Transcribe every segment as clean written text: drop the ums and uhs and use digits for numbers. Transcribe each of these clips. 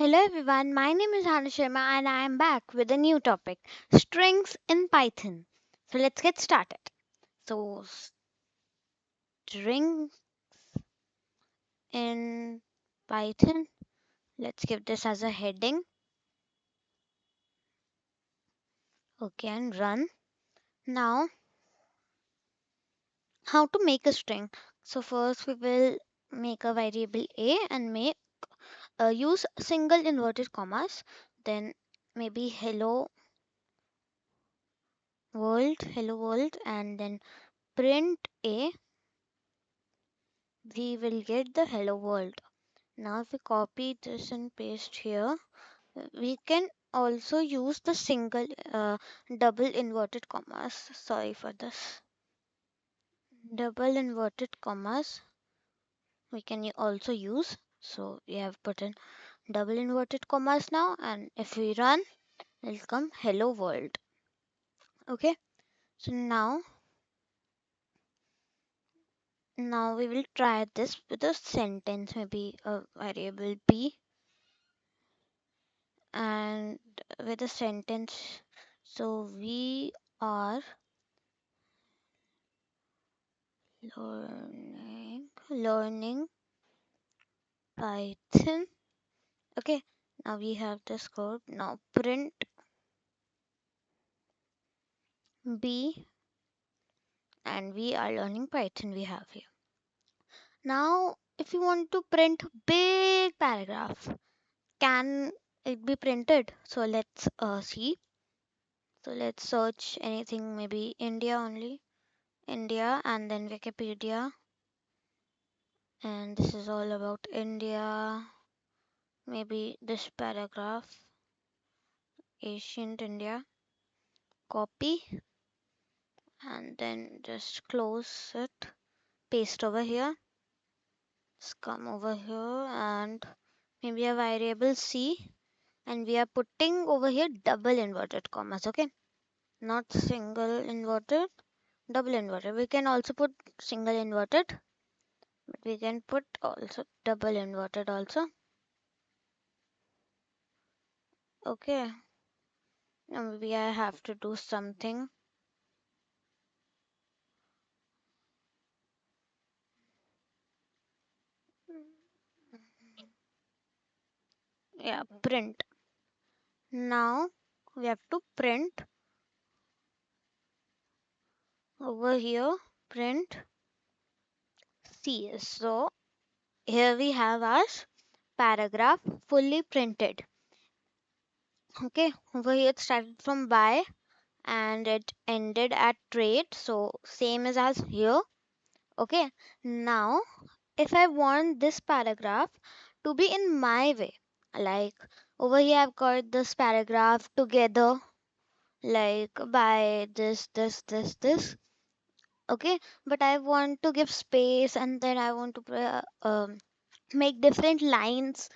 Hello everyone, my name is Hanu Sharma and I am back with a new topic strings in Python. So let's get started. So, string in Python, let's give this as a heading. Okay, and run. Now, how to make a string? So, first we will make a variable a and make use single inverted commas, then maybe hello world, and then print a we will get the hello world. Now, if we copy this and paste here, we can also use the single double inverted commas. Sorry for this. Double inverted commas we can also use. So, we have put in double inverted commas now, and if we run, it'll come hello world. Okay, so now we will try this with a sentence, maybe a variable b and with a sentence. So we are learning Python. Okay, now we have this code. Now print b and we are learning Python we have here. Now if you want to print big paragraph, can it be printed? So let's see. So let's search anything, maybe India only. India and then Wikipedia. And this is all about India. Maybe this paragraph, ancient India. Copy and then just close it. Paste over here. Just come over here and maybe a variable C. And we are putting over here double inverted commas. Okay, not single inverted, double inverted. We can also put single inverted, but we can put also double inverted also. Okay, now maybe I have to do something. Yeah, print. Now we have to print over here, print C. So here we have our paragraph fully printed. Okay, over here it started from by and it ended at trade. So same as here. Okay, now if I want this paragraph to be in my way, like over here I've got this paragraph together, like by this. Okay, but I want to give space and then I want to make different lines.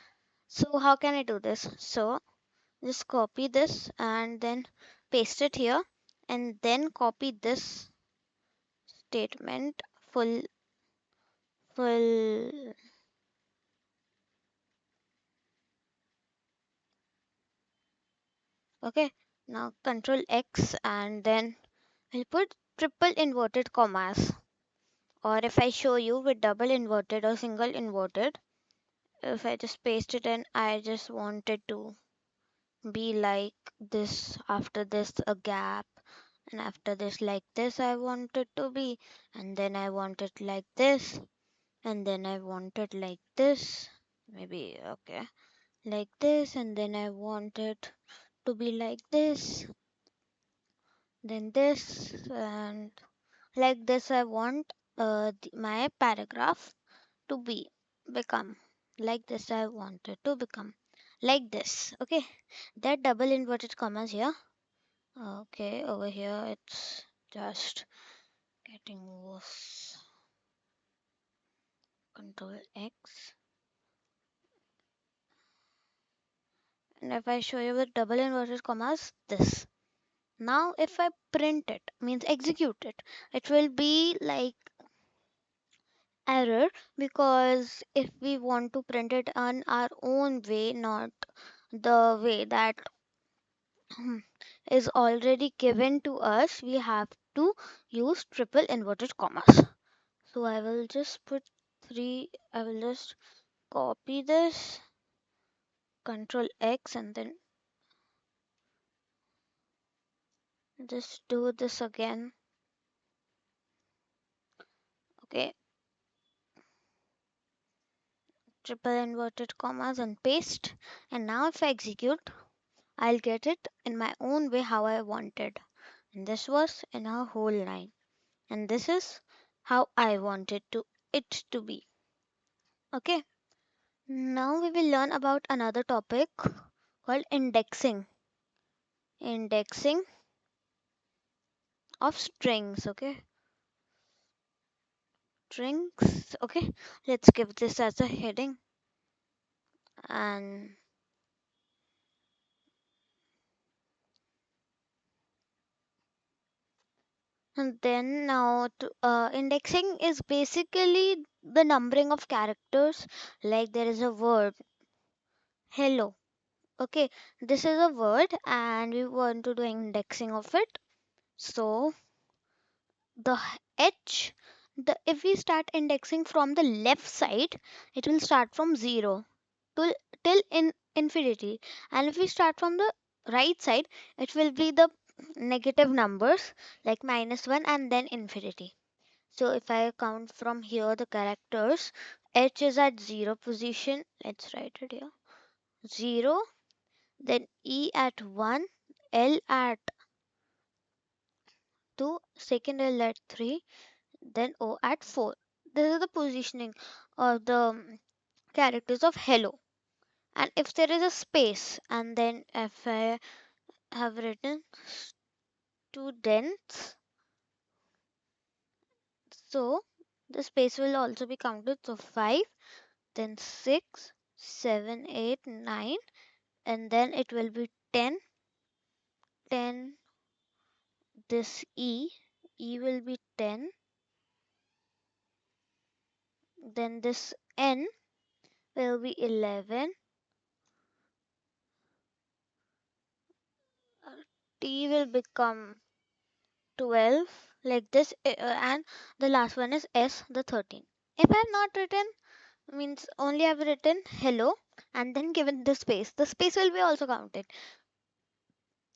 So how can I do this? So just copy this and then paste it here and then copy this statement full. Okay, now control X and then I'll put triple inverted commas, or if I show you with double inverted or single inverted, if I just paste it in, I just wanted to be like this, after this a gap, and after this like this I want it to be, and then I want it like this, and then I want it like this, maybe. Okay, like this, and then I want it to be like this, then this, and like this I want my paragraph to become like this. I want it to become like this. Okay, that double inverted commas here. Okay, over here it's just getting worse. Control X. And if I show you with double inverted commas, this. Now if I print it, means execute it, it will be like error, because if we want to print it on our own way, not the way that is already given to us, we have to use triple inverted commas. So I will just put 3, I will just copy this, Control X, and then just do this again. Okay, triple inverted commas and paste. And now if I execute, I'll get it in my own way how I wanted. And this was in a whole line. And this is how I wanted it to be. Okay. Now we will learn about another topic called indexing. Indexing of strings. Okay. Strings. Okay. Let's give this as a heading. And then now indexing is basically the numbering of characters. Like there is a word hello. Okay, this is a word and we want to do indexing of it. So the h, the if we start indexing from the left side, it will start from 0 till in infinity, and if we start from the right side, it will be the negative numbers like -1 and then infinity. So if I count from here the characters, h is at 0 position. Let's write it here. 0, then E at 1, L at 2, second L at 3, then O at 4. This is the positioning of the characters of hello. And if there is a space, and then if I have written students, so the space will also be counted. So 5, then 6, 7, 8, 9, and then it will be 10, 10, this E will be 10, then this N will be 11, T will become 12, like this, and the last one is S, the 13. If I have not written, means only I have written hello and then given the space will be also counted.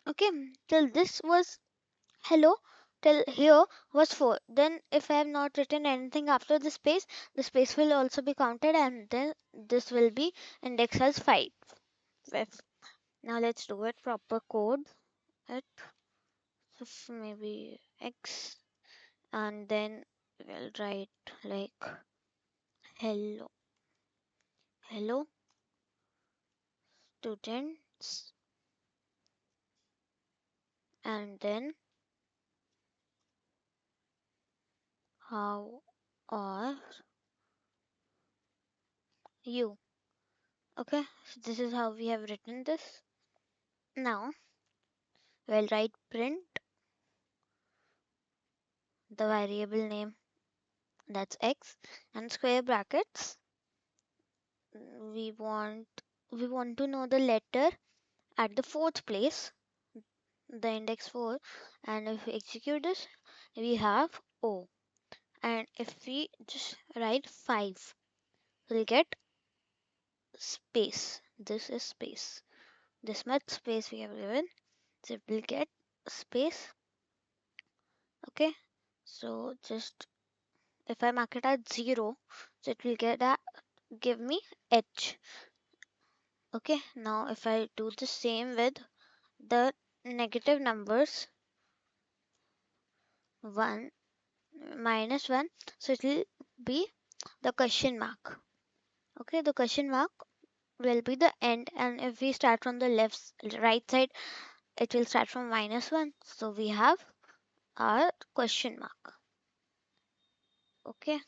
Okay, till this was hello, till here was 4. Then if I have not written anything after the space will also be counted, and then this will be indexed as 5. Now let's do it proper code. It maybe X, and then we'll write like hello, hello students, and then how are you? Okay, so this is how we have written this. Now we'll write print the variable name, that's X, and square brackets. We want we want to know the letter at the fourth place, the index 4, and if we execute this, we have O. And if we just write 5, we'll get space. This is space. This much space we have given, so it will get space. Okay, so just if I mark it at 0, so it will give me H. Okay, now if I do the same with the negative numbers, 1, -1, so it will be the question mark. Okay, the question mark will be the end, and if we start from the right side, it will start from -1, so we have our question mark. Okay,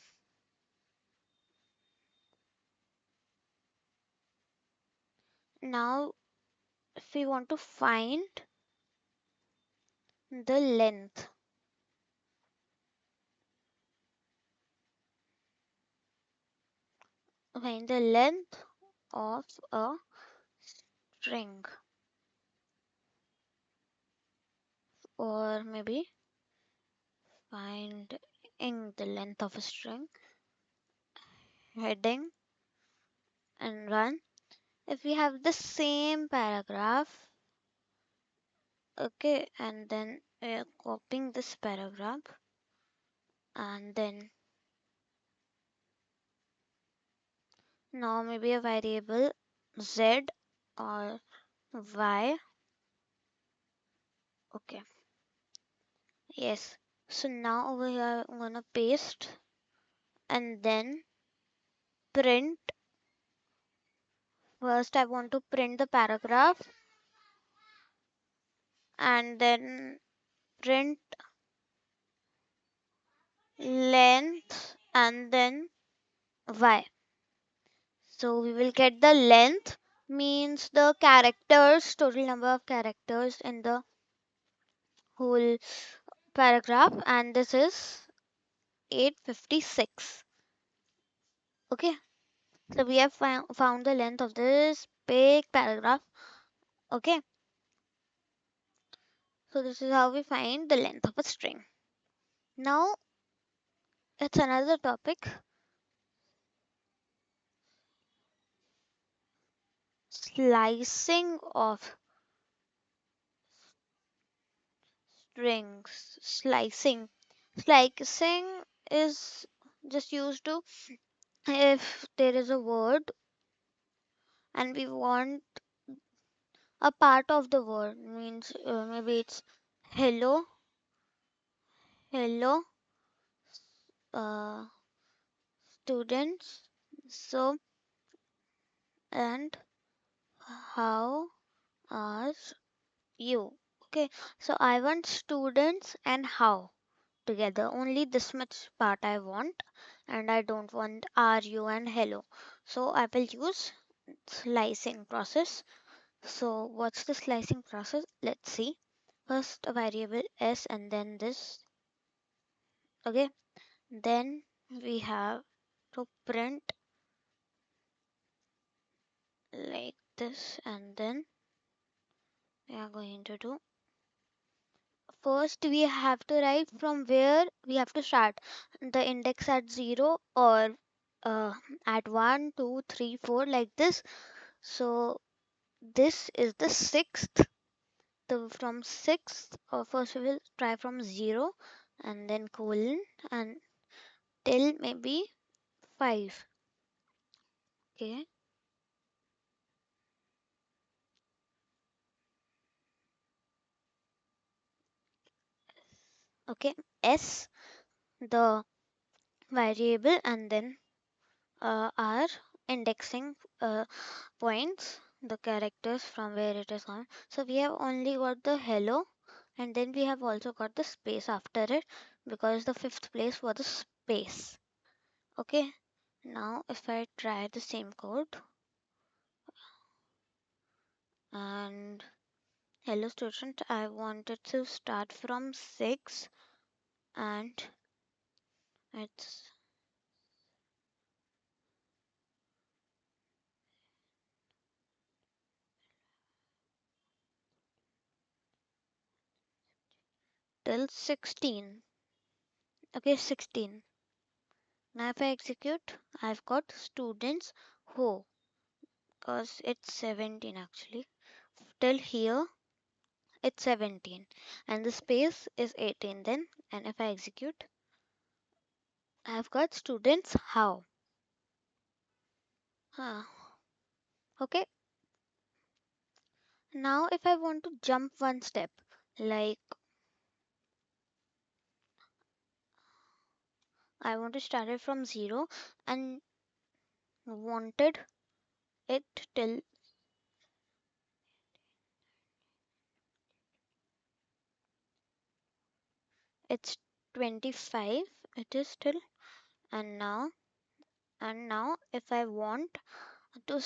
now if we want to the length find the length of a string, or maybe finding the length of a string, heading, and run. If we have the same paragraph, okay, and then we are copying this paragraph, and then now maybe a variable z or y. Okay, yes. So now over here I'm gonna paste and then print. First I want to print the paragraph and then print length and then y. So we will get the length means the characters, total number of characters in the whole paragraph, and this is 856. Okay, so we have found the length of this big paragraph. Okay, so this is how we find the length of a string. Now it's another topic, slicing of strings. Slicing is just used to if there is a word and we want a part of the word, means maybe it's hello, hello, uh, students. So, and how are you? Okay, so I want students and how together. Only this much part I want, and I don't want are you and hello. So I will use slicing process. So what's the slicing process? Let's see. First a variable s and then this. Okay, then we have to print like this, and then we are going to do first we have to write from where we have to start, the index at 0 or uh, at 1 2 3 4 like this. So this is the sixth, the from sixth, first we will try from 0 and then colon and till maybe 5. Okay, okay, s the variable, and then our indexing points, the characters from where it is on. So we have only got the hello, and then we have also got the space after it because the fifth place was the space. Okay, now if I try the same code and hello student, I wanted to start from 6 and it's till 16. Okay, 16. Now if I execute, I've got students who, because it's 17 actually. Till here it's 17 and the space is 18 then, and if I execute, I've got students how. Huh. Okay, now if I want to jump one step, like I want to start it from 0 and wanted it till it's 25, it is still, and now if I want to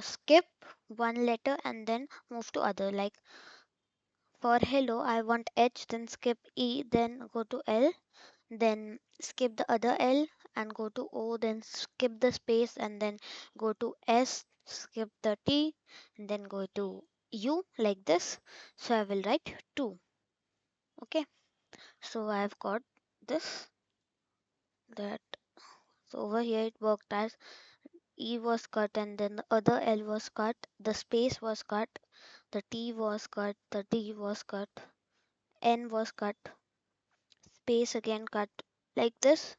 skip one letter and then move to other, like for hello I want H, then skip E, then go to L, then skip the other L and go to O, then skip the space and then go to S, skip the T, and then go to U like this. So I will write 2. Okay, so I've got this, that. So over here it worked as E was cut and then the other L was cut, the space was cut, the T was cut, the D was cut, N was cut, space again cut. Like this,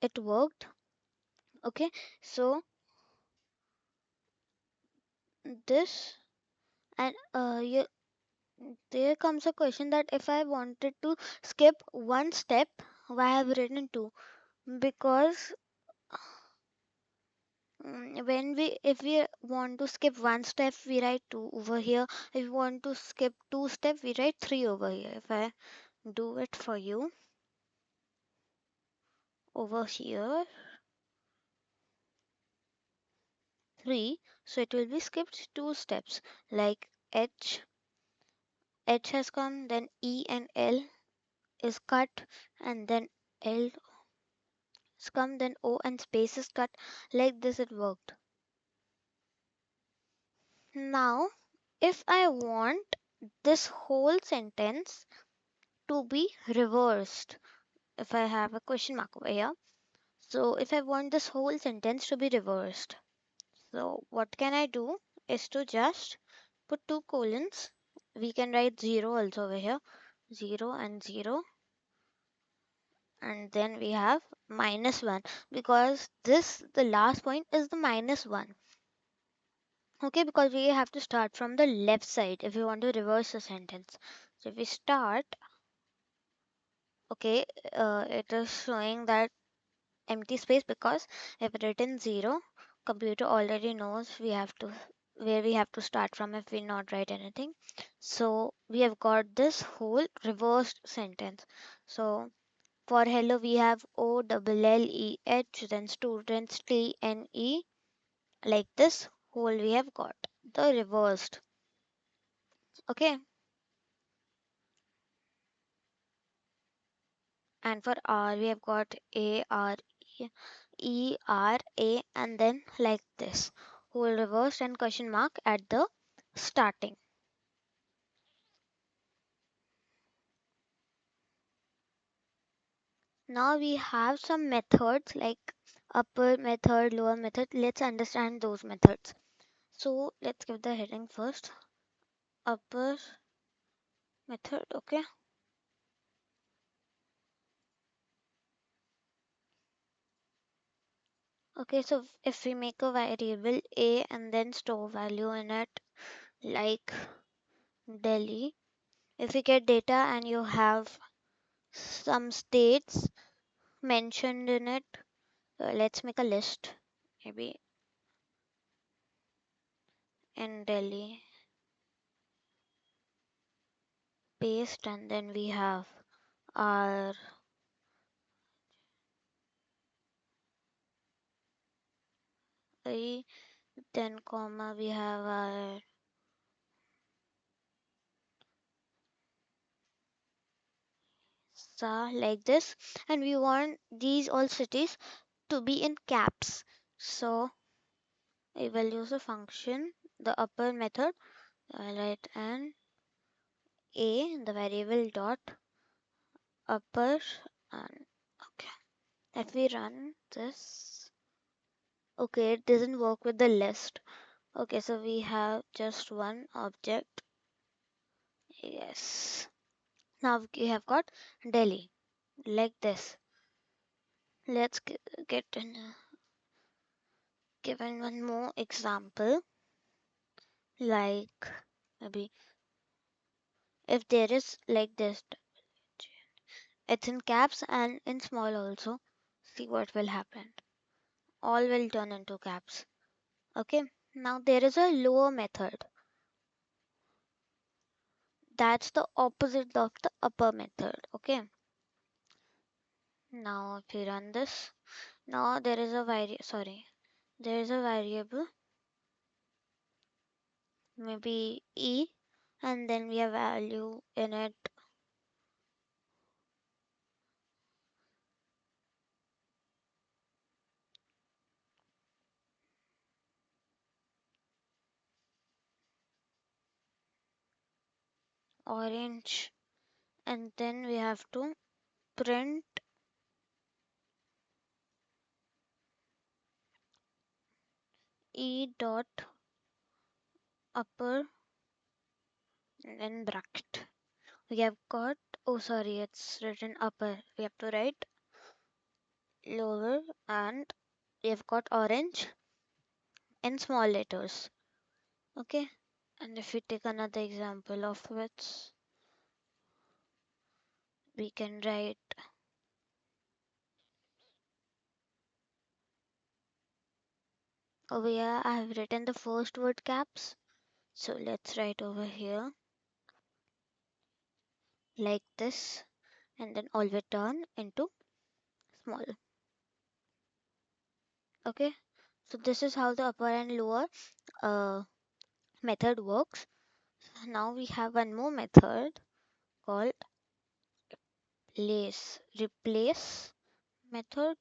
it worked. Okay, so this, and there comes a question that if I wanted to skip one step, why I have written two? Because when we if we want to skip one step, we write two over here. If we want to skip two steps, we write three over here. If I do it for you over here, three, so it will be skipped two steps. Like H has come, then E and L is cut, and then L has come, then O and space is cut. Like this it worked. Now, if I want this whole sentence to be reversed, if I have a question mark over here, so if I want this whole sentence to be reversed, so what can I do is to just put two colons. We can write 0 also over here, 0 and 0, and then we have -1, because this, the last point is the -1. Okay, because we have to start from the left side if we want to reverse the sentence. So if we start, okay, it is showing that empty space, because if written 0, computer already knows we have to where we have to start from if we not write anything. So we have got this whole reversed sentence. So for hello we have O double L E H, then students T N E, like this whole we have got the reversed. Okay, and for R we have got A R E E R A, and then like this whole reversed and question mark at the starting. Now we have some methods like upper method, lower method. Let's understand those methods. So let's give the heading first. Upper method, okay. Okay, so if we make a variable A and then store value in it, like Delhi, if we get data and you have some states mentioned in it, let's make a list, maybe in Delhi, paste, and then we have our I, then comma, we have our sa, like this, and we want these all cities to be in caps. So I will use a function, the upper method. I'll write an a, the variable dot upper, and okay. If we run this, okay, it doesn't work with the list. Okay, so we have just one object. Yes. Now we have got Delhi like this. Let's get in, given one more example, like maybe if there is like this, it's in caps and in small also. See what will happen. All will turn into caps. Okay. Now there is a lower method. That's the opposite of the upper method. Okay. Now if we run this, now there is a there is a variable, maybe e, and then we have value in it. orange, and then we have to print e dot upper and then bracket. We have got, oh sorry, it's written upper. We have to write lower, and we have got orange in small letters. Okay, and if we take another example of which we can write over here, I have written the first word caps. So let's write over here like this, and then all will turn into small. Okay, so this is how the upper and lower uh, method works. Now we have one more method called replace method.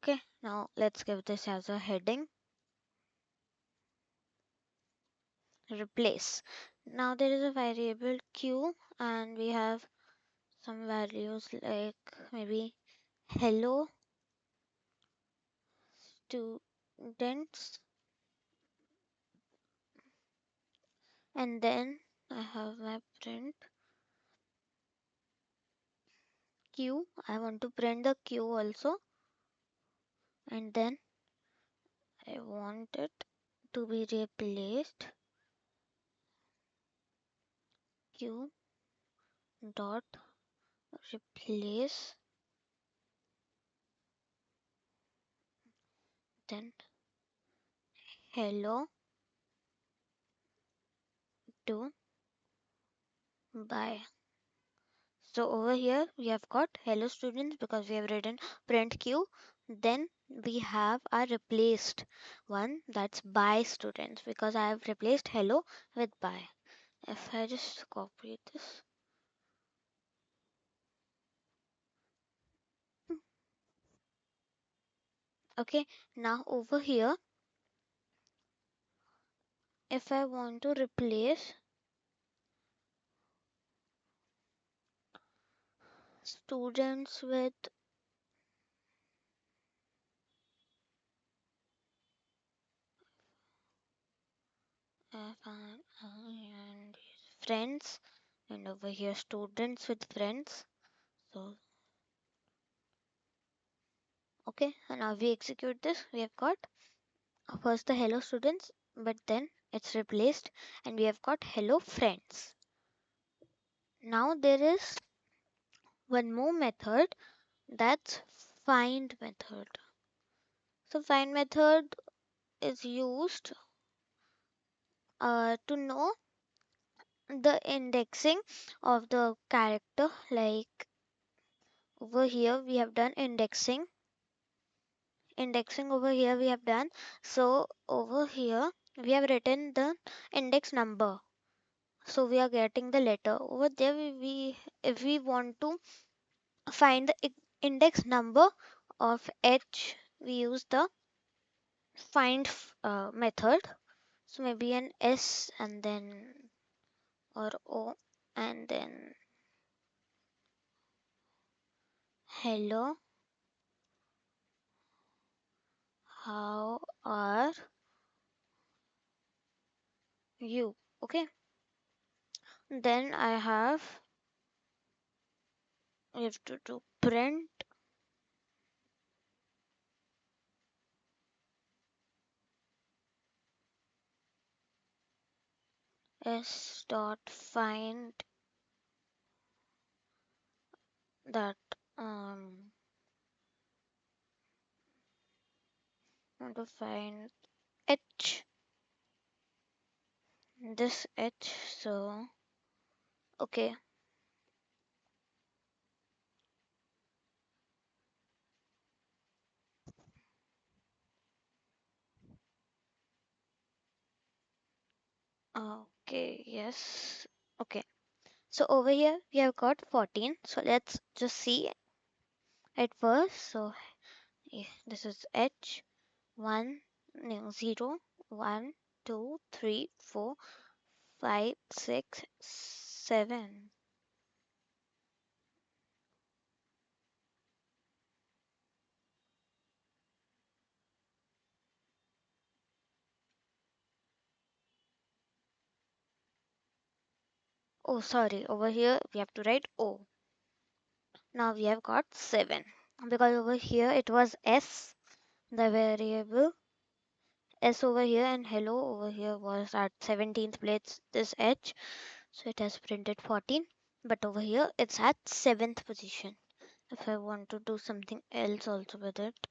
Okay, now let's give this as a heading, replace. Now there is a variable q, and we have some values like maybe hello students, and then I have my print q. I want to print the q also, and then I want it to be replaced q dot replace, then hello to bye. So over here we have got hello students because we have written print q. Then we have our replaced one, that's bye students, because I have replaced hello with bye. If I just copy this, okay, now over here if I want to replace students with and friends, and over here students with friends. So okay, and now we execute this. We have got first the hello students, but then it's replaced and we have got hello friends. Now there is one more method, that's find method. So find method is used to know the indexing of the character. Like over here we have done indexing over here we have done. So over here we have written the index number, so we are getting the letter. Over there we if we want to find the index number of h, we use the find method. So maybe an s and then or o, and then hello, how are you? Okay, then I have, we have to do print s dot find that want to find h, this h. So okay, okay, yes, okay. So over here we have got 14. So let's just see it first. So this is h 1 no, 0 1 2 3 4 5, 6, 7. Oh, sorry. Over here we have to write O. Now we have got 7. Because over here it was S, the variable S over here, and hello over here was at 17th place, this H. So it has printed 14. But over here it's at 7th position. If I want to do something else also with it,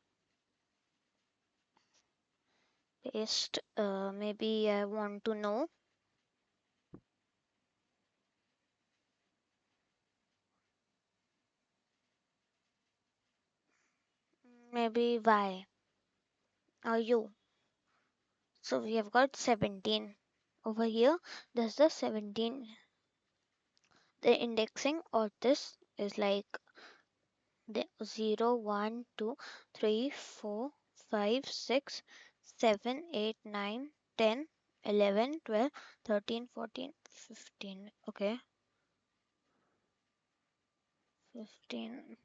paste, maybe I want to know, maybe Y or U. So we have got 17. Over here, there's the 17. The indexing of this is like the 0, 1, 2, 3, 4, 5, 6, 7, 8, 9, 10, 11, 12, 13, 14, 15. Okay, 15.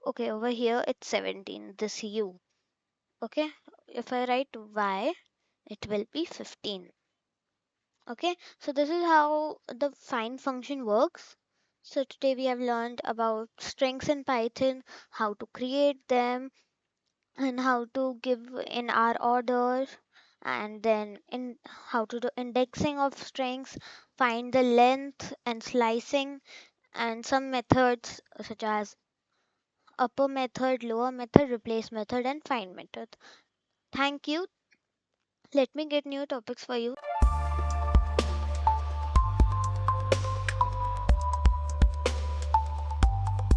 Okay, over here it's 17, this U. Okay, if I write Y, it will be 15. Okay, so this is how the find function works. So today we have learned about strings in Python, how to create them, and how to give in our order, and then in how to do indexing of strings, find the length and slicing, and some methods such as upper method, lower method, replace method, and find method. Thank you. Let me get new topics for you.